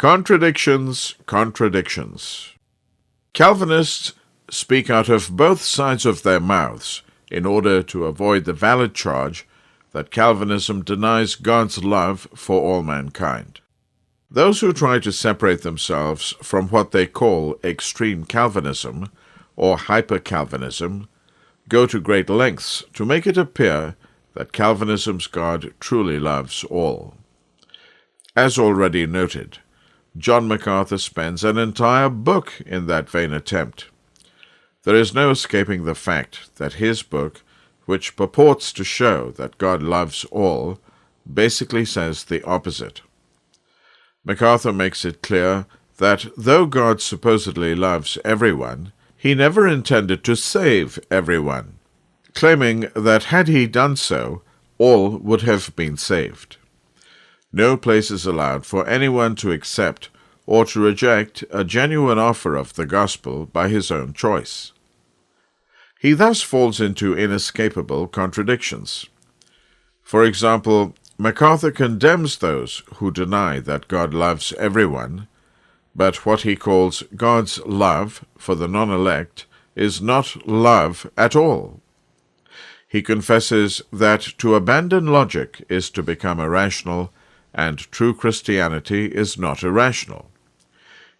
Contradictions, contradictions. Calvinists speak out of both sides of their mouths in order to avoid the valid charge that Calvinism denies God's love for all mankind. Those who try to separate themselves from what they call extreme Calvinism or hyper-Calvinism go to great lengths to make it appear that Calvinism's God truly loves all. As already noted, John MacArthur spends an entire book in that vain attempt. There is no escaping the fact that his book, which purports to show that God loves all, basically says the opposite. MacArthur makes it clear that though God supposedly loves everyone, he never intended to save everyone, claiming that had he done so, all would have been saved. No place is allowed for anyone to accept or to reject a genuine offer of the gospel by his own choice. He thus falls into inescapable contradictions. For example, MacArthur condemns those who deny that God loves everyone, but what he calls God's love for the non-elect is not love at all. He confesses that to abandon logic is to become irrational, and true Christianity is not irrational.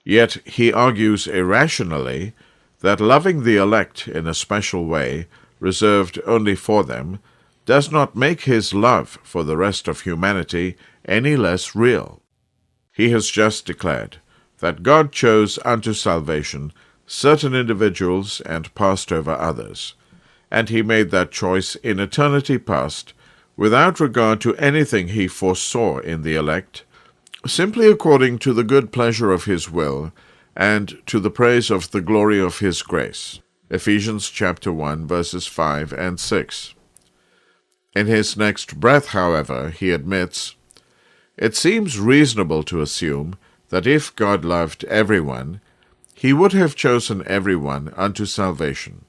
Yet he argues irrationally that loving the elect in a special way, reserved only for them, does not make his love for the rest of humanity any less real. He has just declared that God chose unto salvation certain individuals and passed over others, and he made that choice in eternity past, without regard to anything he foresaw in the elect, simply according to the good pleasure of his will, and to the praise of the glory of his grace. Ephesians chapter 1, verses 5 and 6. In his next breath, however, he admits, "It seems reasonable to assume that if God loved everyone, he would have chosen everyone unto salvation.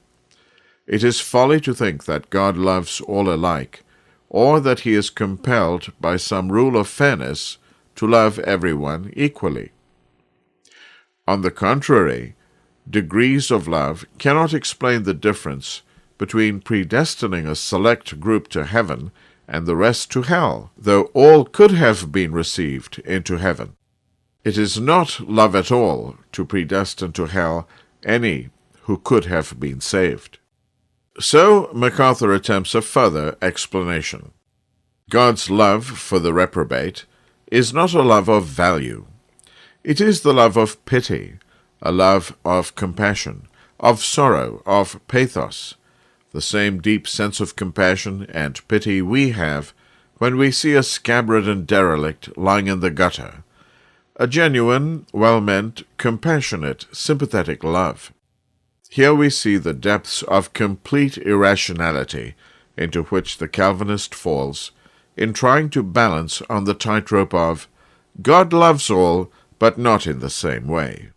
It is folly to think that God loves all alike, or that he is compelled by some rule of fairness to love everyone equally. On the contrary, degrees of love cannot explain the difference between predestining a select group to heaven and the rest to hell, though all could have been received into heaven. It is not love at all to predestine to hell any who could have been saved." So MacArthur attempts a further explanation. God's love for the reprobate is not a love of value. It is the love of pity, a love of compassion, of sorrow, of pathos, the same deep sense of compassion and pity we have when we see a scab-ridden derelict lying in the gutter, a genuine, well-meant, compassionate, sympathetic love. Here we see the depths of complete irrationality into which the Calvinist falls in trying to balance on the tightrope of God loves all, but not in the same way.